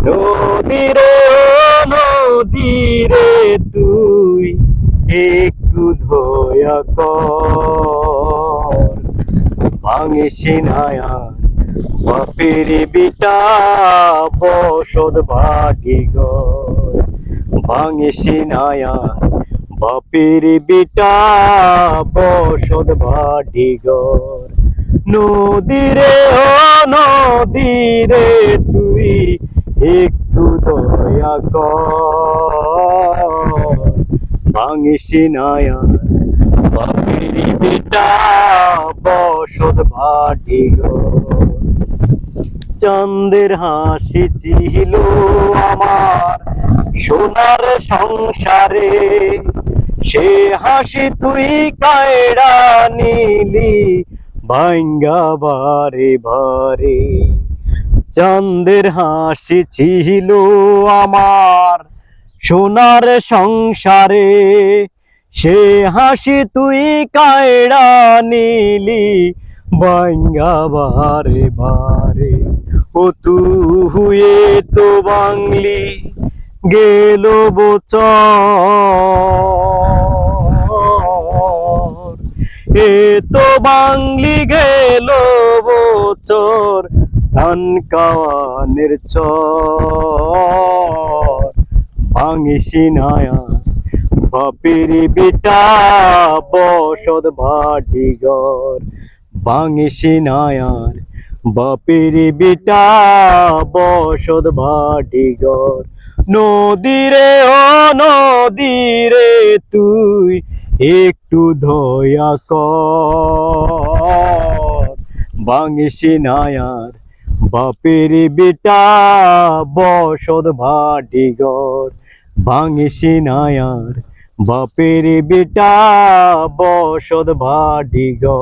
নদীরে নদীরে তুই একটু ধোয়া কর, ভাঙিস নায়া বাপের বিটা বসত ভাগি গর, ভাঙিস নায়া বাপের বিটা বসত ভাগি গর। নদীরে ও নদীরে তুই একটু দয়া কর, ভাঙিস নায়া বাপের বিটা বসত ভাগি গর। চাঁদের হাসি ছিল আমার সোনার সংসারে, সে হাসি তুই কায়ড়া নিলি ভাঙ্গা বারে বারে। চাঁদের হাসি ছিল আমার সোনার সংসারে, সে হাসি তুই কায়ড়া নিলি ভাঙ্গা বারে বারে। ও তুই তো বাংলি গেল বছর, এ তো বাংলি গেল বছর ধান কাওয়ানের চর, ভাঙিস নায়া বাপের বিটা বসত ভাটি গর, ভাঙিস নায়ার বাপের বিটা বসত ভাটি গর। নদীরে ও নদীরে তুই একটু ধয়া কর, ভাঙিস নায়ার বাপের বিটা বসত ভাটি গর, ভাঙিস নায়ার বাপের বিটা বসত ভাটি গর।